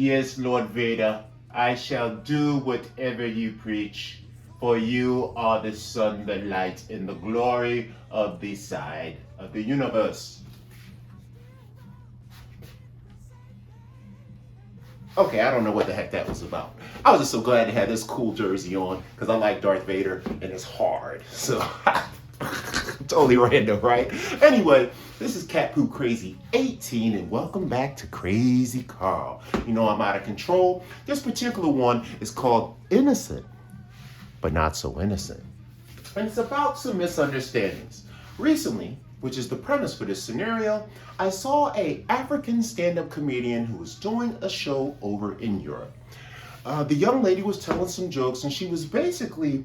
Yes, Lord Vader, I shall do whatever you preach, for you are the sun, the light, and the glory of this side of the universe. Okay, I don't know what the heck that was about. I was just so glad to have this cool jersey on because I like Darth Vader and it's hard. So, totally random, right? Anyway, this is Cat Poop Crazy 18 and welcome back to Crazy Carl. You know I'm out of control. This particular one is called Innocent, but Not So Innocent. And it's about some misunderstandings. Recently, which is the premise for this scenario, I saw an African stand-up comedian who was doing a show over in Europe. The young lady was telling some jokes and she was basically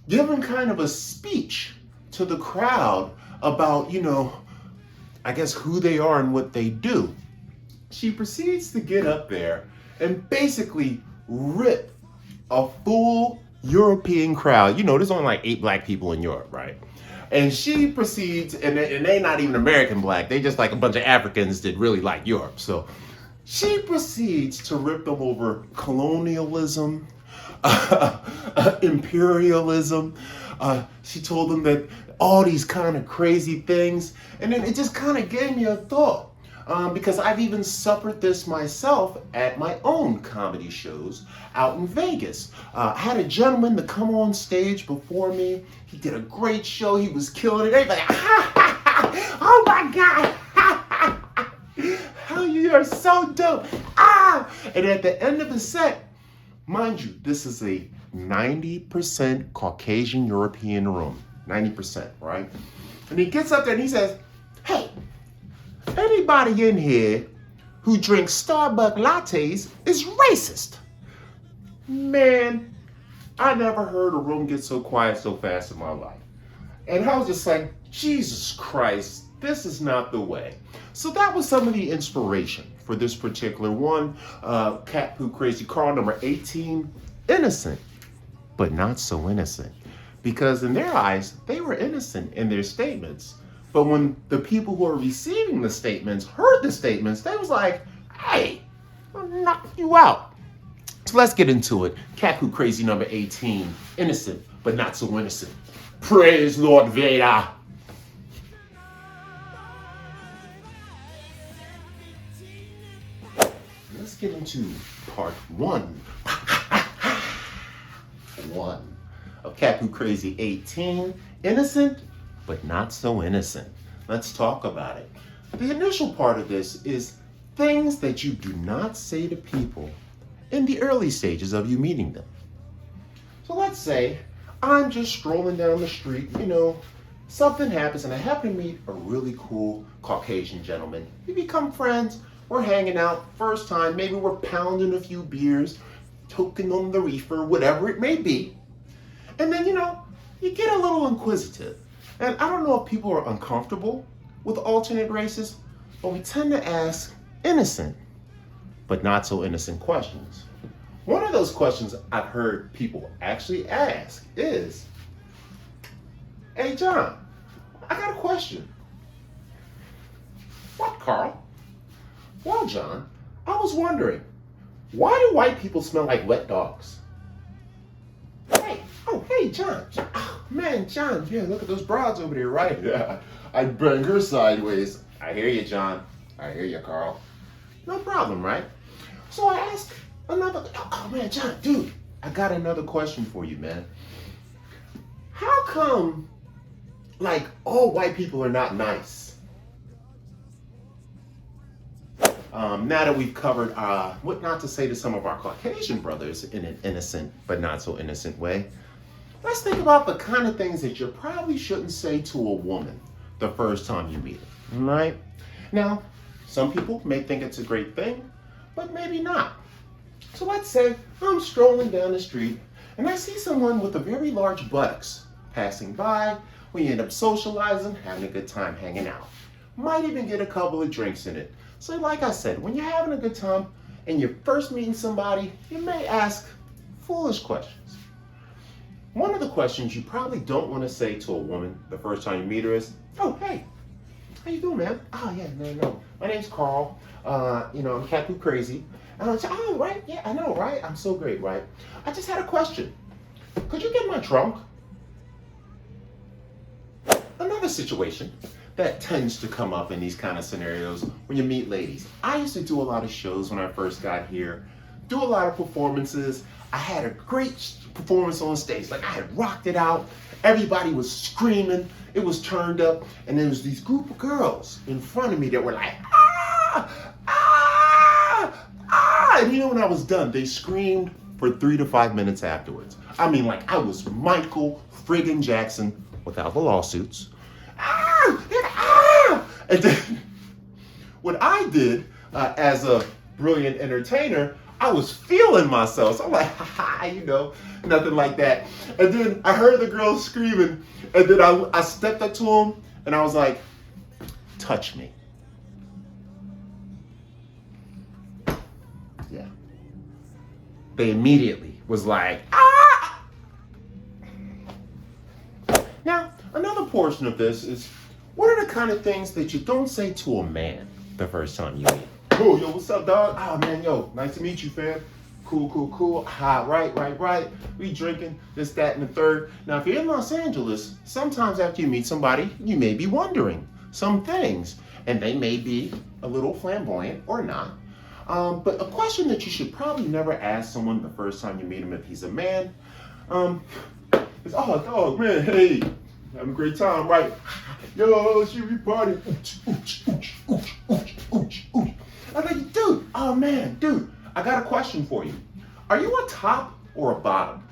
giving kind of a speech to the crowd about, I guess who they are and what they do. She proceeds to get up there and basically rip a full European crowd. There's only like 8 black people in Europe, right? And she proceeds, and they not even American black, they just like a bunch of Africans that really like Europe. So she proceeds to rip them over colonialism, imperialism. She told them that all these kind of crazy things. And then it just kind of gave me a thought. Because I've even suffered this myself at my own comedy shows out in Vegas. I had a gentleman to come on stage before me. He did a great show. He was killing it. Everybody, oh my God, how you are so dope. And at the end of the set, mind you, this is a 90% Caucasian European room, 90%, right? And he gets up there and he says, hey, anybody in here who drinks Starbucks lattes is racist. Man, I never heard a room get so quiet so fast in my life. And I was just like, Jesus Christ, this is not the way. So that was some of the inspiration for this particular one. Cat Poop Crazy Carl, number 18, innocent, but not so innocent. Because in their eyes, they were innocent in their statements. But when the people who are receiving the statements heard the statements, they was like, hey, I'll knock you out. So let's get into it. Cat Poop Crazy number 18, innocent, but not so innocent. Praise Lord Vader. Let's get into part 1 of Cat Poop Crazy 18, innocent, but not so innocent. Let's talk about it. The initial part of this is things that you do not say to people in the early stages of you meeting them. So let's say I'm just strolling down the street, something happens and I happen to meet a really cool Caucasian gentleman. We become friends, we're hanging out, first time, maybe we're pounding a few beers, toking on the reefer, whatever it may be. And then, you get a little inquisitive. And I don't know if people are uncomfortable with alternate races, but we tend to ask innocent, but not so innocent questions. One of those questions I've heard people actually ask is, hey John, I got a question. What, Carl? Well, John, I was wondering, why do white people smell like wet dogs? Hey, John. Oh, man, John, yeah, look at those broads over there, right? Yeah, I'd bang her sideways. I hear you, John. I hear you, Carl. No problem, right? So I asked oh man, John, dude, I got another question for you, man. How come, all white people are not nice? Now that we've covered what not to say to some of our Caucasian brothers in an innocent but not so innocent way, let's think about the kind of things that you probably shouldn't say to a woman the first time you meet her, right? Now, some people may think it's a great thing, but maybe not. So let's say I'm strolling down the street and I see someone with a very large buttocks passing by. We end up socializing, having a good time hanging out. Might even get a couple of drinks in it. So like I said, when you're having a good time and you're first meeting somebody, you may ask foolish questions. One of the questions you probably don't want to say to a woman the first time you meet her is, oh, hey, how you doing, man? Oh, yeah, no. My name's Carl. I'm Cat Poop Crazy. And I was like, oh, right, yeah, I know, right? I'm so great, right? I just had a question. Could you get my trunk? Another situation that tends to come up in these kind of scenarios when you meet ladies. I used to do a lot of shows when I first got here, do a lot of performances. I had a great performance on stage. Like I had rocked it out. Everybody was screaming. It was turned up. And there was these group of girls in front of me that were like, ah, ah, ah. And you know when I was done, they screamed for 3 to 5 minutes afterwards. I mean, like I was Michael friggin' Jackson without the lawsuits. Ah, ah. And then what I did as a brilliant entertainer, I was feeling myself. So I'm like, ha ha, you know, nothing like that. And then I heard the girls screaming, and then I stepped up to them, and I was like, touch me. Yeah. They immediately was like, ah! Now, another portion of this is, what are the kind of things that you don't say to a man the first time you meet? Oh, yo, what's up, dog? Oh, man, yo, nice to meet you, fam. Cool, cool, cool. Ah, right. We drinking, this, that, and the third. Now, if you're in Los Angeles, sometimes after you meet somebody, you may be wondering some things, and they may be a little flamboyant or not. But a question that you should probably never ask someone the first time you meet him if he's a man is, oh, dog, man, hey, having a great time, right? Yo, should we party? I'm like, dude, oh man, dude, I got a question for you. Are you a top or a bottom?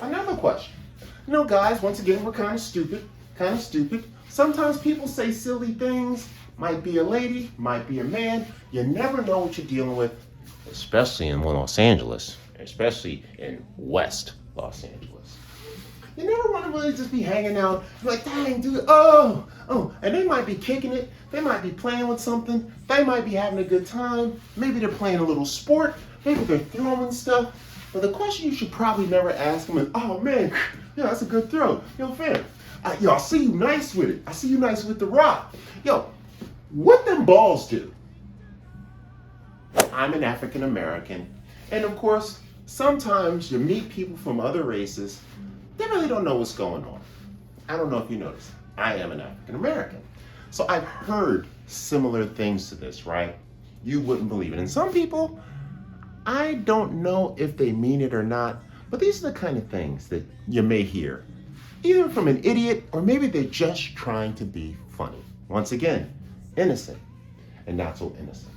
Another question. You know, guys, once again, we're kind of stupid. Sometimes people say silly things. Might be a lady, might be a man. You never know what you're dealing with, especially in Los Angeles, especially in West Los Angeles. You never want to really just be hanging out, like, dang, dude, oh. And they might be kicking it. They might be playing with something. They might be having a good time. Maybe they're playing a little sport. Maybe they're throwing stuff. But the question you should probably never ask them is, oh, man, yeah, that's a good throw. Yo, fam, yo, I see you nice with it. I see you nice with the rock. Yo, what them balls do? I'm an African American. And of course, sometimes you meet people from other races. They really don't know what's going on. I don't know if you noticed. I am an African American. So I've heard similar things to this, right? You wouldn't believe it. And some people, I don't know if they mean it or not, but these are the kind of things that you may hear, either from an idiot or maybe they're just trying to be funny. Once again, innocent and not so innocent.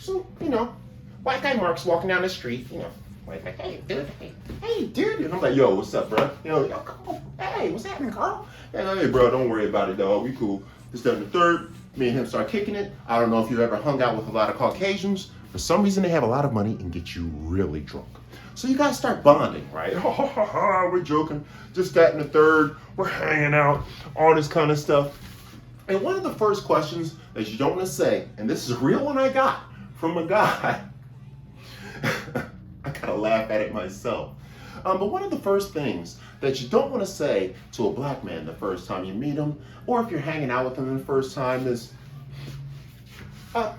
So, you know, white guy Mark's walking down the street, you know, like, hey, dude. And I'm like, yo, what's up, bro? You know, yo, come on. Hey, what's happening, Carl? Hey, bro, don't worry about it, dog. We cool. This, that, and the third. Me and him start kicking it. I don't know if you ever hung out with a lot of Caucasians. For some reason, they have a lot of money and get you really drunk. So you guys start bonding, right? We're joking. Just that and the third. We're hanging out. All this kind of stuff. And one of the first questions that you don't want to say, and this is a real one I got from a guy. I kind of laugh at it myself. But one of the first things that you don't want to say to a black man the first time you meet him, or if you're hanging out with him the first time is, hey,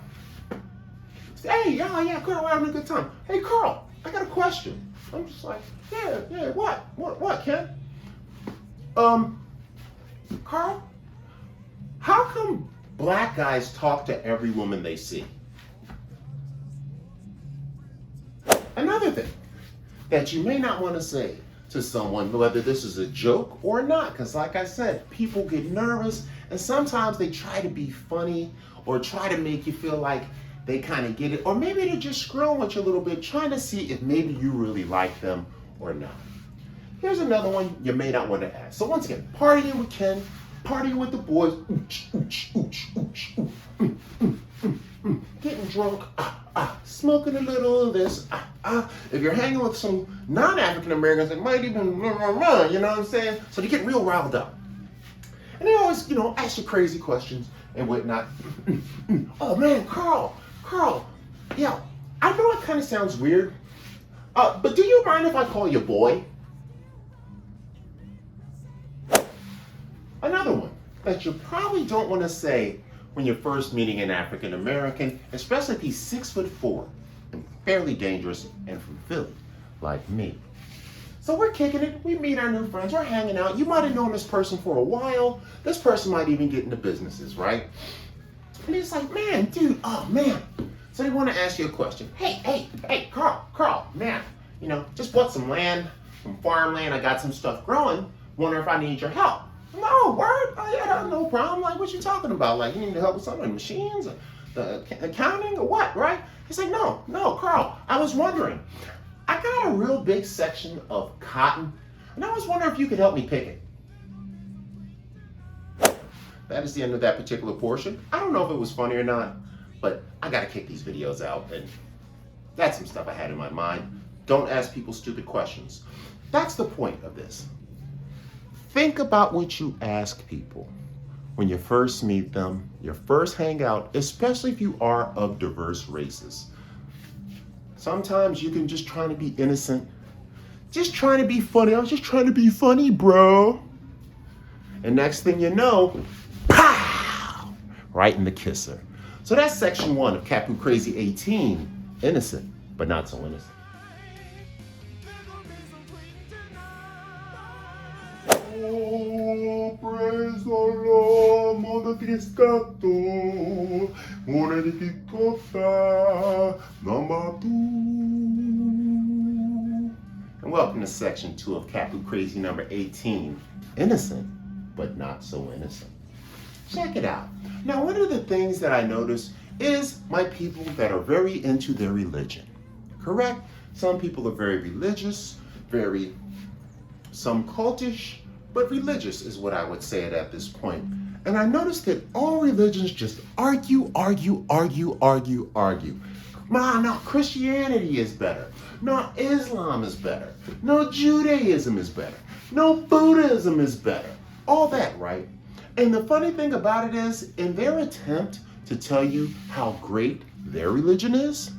yeah, Carl, we're having a good time. Hey, Carl, I got a question. I'm just like, yeah, what, Ken? Carl, how come black guys talk to every woman they see? Another thing that you may not want to say to someone, whether this is a joke or not, because like I said, people get nervous and sometimes they try to be funny or try to make you feel like they kind of get it, or maybe they're just screwing with you a little bit, trying to see if maybe you really like them or not. Here's another one you may not want to ask. So once again, partying with Ken, partying with the boys, getting drunk, smoking a little of this, If you're hanging with some non-African Americans, it might even, you know what I'm saying? So they get real riled up. And they always, ask you crazy questions and whatnot. Oh man, Carl, yeah, I know it kind of sounds weird, but do you mind if I call you boy? Another one that you probably don't want to say when you're first meeting an African American, especially if he's 6'4" and fairly dangerous and from Philly, like me. So we're kicking it, we meet our new friends, we're hanging out. You might have known this person for a while. This person might even get into businesses, right? And he's like, man, dude, oh man. So they want to ask you a question. Hey, Carl, man, just bought some land, some farmland. I got some stuff growing. Wonder if I need your help. No, word? Oh, yeah, no problem. Like, what you talking about? Like, you need help with something, machines, or the accounting, or what, right? He's like, no, Carl, I was wondering. I got a real big section of cotton, and I was wondering if you could help me pick it. That is the end of that particular portion. I don't know if it was funny or not, but I gotta kick these videos out, and that's some stuff I had in my mind. Don't ask people stupid questions. That's the point of this. Think about what you ask people when you first meet them, your first hangout, especially if you are of diverse races. Sometimes you can just trying to be innocent, just trying to be funny. I was just trying to be funny, bro. And next thing you know, pow! Right in the kisser. So that's section 1 of Capu Crazy 18, innocent, but not so innocent. Oh, praise the Lord, Mondo Criscato, Monedificota, number 2. And welcome to section 2 of Capu Crazy number 18, innocent, but not so innocent. Check it out. Now, one of the things that I notice is my people that are very into their religion, correct? Some people are very religious, some cultish, but religious is what I would say it at this point. And I noticed that all religions just argue. No, Christianity is better. No, Islam is better. No, Judaism is better. No, Buddhism is better. All that, right? And the funny thing about it is, in their attempt to tell you how great their religion is,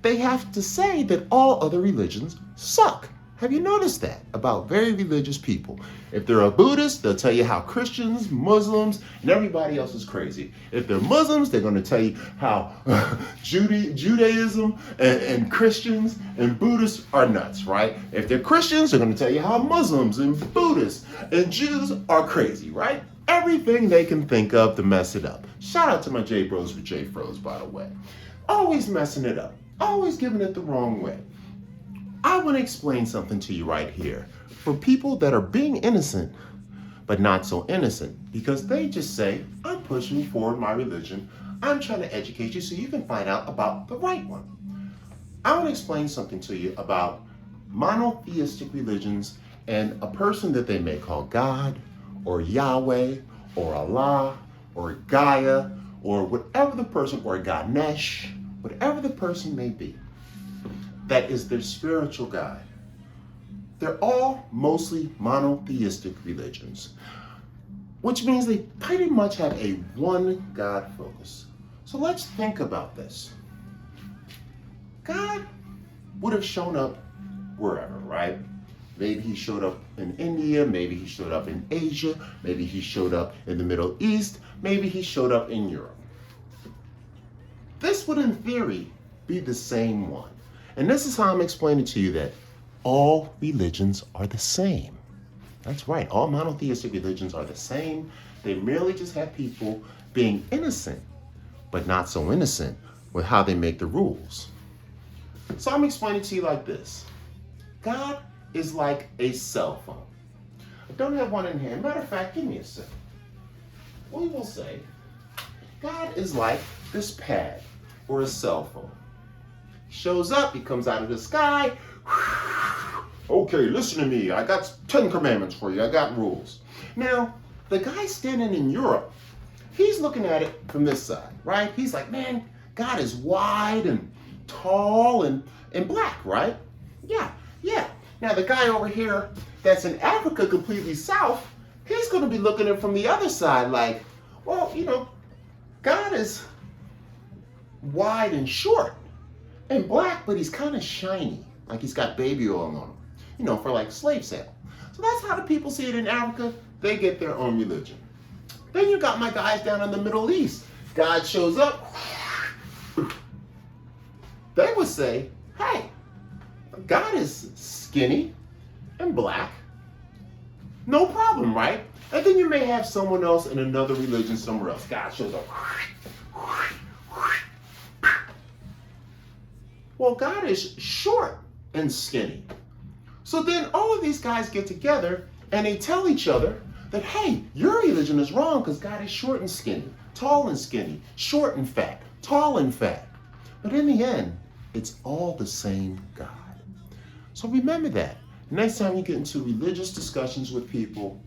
they have to say that all other religions suck. Have you noticed that about very religious people? If they're a Buddhist, they'll tell you how Christians, Muslims, and everybody else is crazy. If they're Muslims, they're going to tell you how Judaism and Christians and Buddhists are nuts, right? If they're Christians, they're going to tell you how Muslims and Buddhists and Jews are crazy, right? Everything they can think of to mess it up. Shout out to my J Bros for J Froze, by the way. Always messing it up. Always giving it the wrong way. I want to explain something to you right here. For people that are being innocent, but not so innocent, because they just say, I'm pushing forward my religion. I'm trying to educate you so you can find out about the right one. I want to explain something to you about monotheistic religions and a person that they may call God, or Yahweh, or Allah, or Gaia, or whatever the person, or Ganesh, whatever the person may be, that is their spiritual guide. They're all mostly monotheistic religions, which means they pretty much have a one God focus. So let's think about this. God would have shown up wherever, right? Maybe he showed up in India, maybe he showed up in Asia, maybe he showed up in the Middle East, maybe he showed up in Europe. This would, in theory, be the same one. And this is how I'm explaining to you that all religions are the same. That's right, all monotheistic religions are the same. They merely just have people being innocent, but not so innocent with how they make the rules. So I'm explaining to you like this. God is like a cell phone. I don't have one in hand. Matter of fact, give me a second. We will say, God is like this pad or a cell phone. He shows up, he comes out of the sky. Okay, listen to me. I got 10 commandments for you. I got rules. Now, the guy standing in Europe, he's looking at it from this side, right? He's like, man, God is wide and tall and black, right? Yeah. Now, the guy over here that's in Africa, completely south, he's going to be looking at it from the other side like, well, God is wide and short and black, but he's kind of shiny, like he's got baby oil on him, for like slave sale. So that's how the people see it in Africa. They get their own religion. Then you got my guys down in the Middle East. God shows up, they would say, hey, God is skinny and black. No problem, right? And then you may have someone else in another religion somewhere else. God shows up. Well, God is short and skinny. So then all of these guys get together and they tell each other that, hey, your religion is wrong because God is short and skinny, tall and skinny, short and fat, tall and fat. But in the end, it's all the same God. So remember that. Next time you get into religious discussions with people,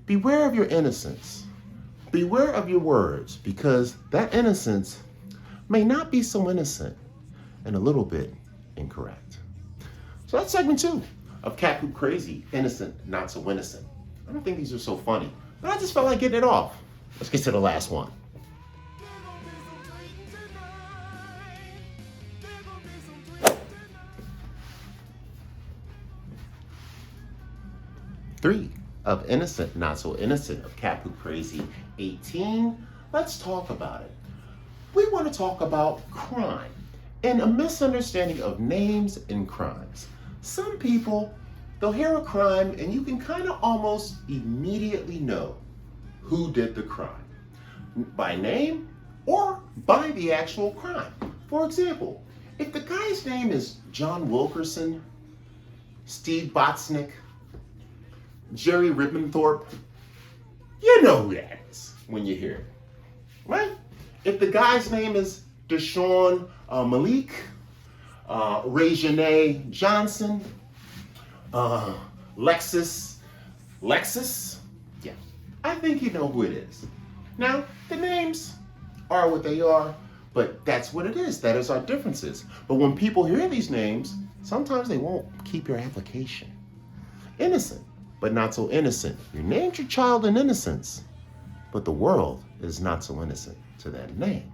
beware of your innocence. Beware of your words, because that innocence may not be so innocent and a little bit incorrect. So that's segment 2 of Cat Poop Crazy, Innocent, Not So Innocent. I don't think these are so funny, but I just felt like getting it off. Let's get to the last one. Three of Innocent, Not So Innocent of Cat Poop Crazy 18. Let's talk about it. We want to talk about crime and a misunderstanding of names and crimes. Some people, they'll hear a crime and you can kind of almost immediately know who did the crime by name or by the actual crime. For example, if the guy's name is John Wilkerson, Steve Botsnick, Jerry Rippenthorpe, you know who that is when you hear it, right? If the guy's name is Deshaun Malik, Reginae Johnson, Lexus, yeah, I think you know who it is. Now, the names are what they are, but that's what it is. That is our differences. But when people hear these names, sometimes they won't keep your application. Innocent, but not so innocent. You named your child in innocence, but the world is not so innocent to that name.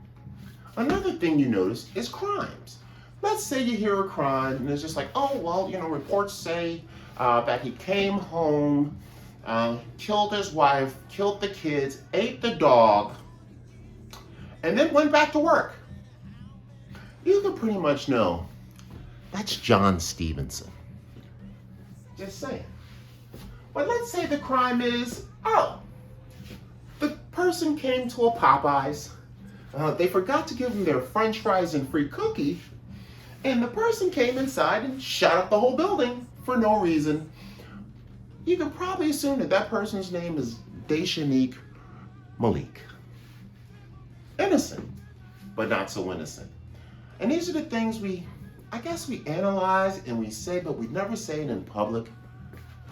Another thing you notice is crimes. Let's say you hear a crime and it's just like, oh, well, reports say that he came home, killed his wife, killed the kids, ate the dog, and then went back to work. You can pretty much know that's John Stevenson. Just saying. But let's say the crime is, the person came to a Popeyes, they forgot to give them their French fries and free cookie, and the person came inside and shot up the whole building for no reason. You can probably assume that that person's name is Deshanique Malik. Innocent, but not so innocent. And these are the things we analyze and we say, but we never say it in public.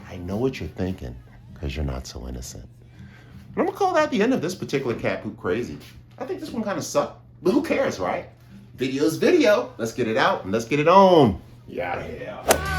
I know what you're thinking, because you're not so innocent. And I'm going to call that the end of this particular Cat Poop Crazy. I think this one kind of sucked, but who cares, right? Video's video. Let's get it out and let's get it on. Yeah.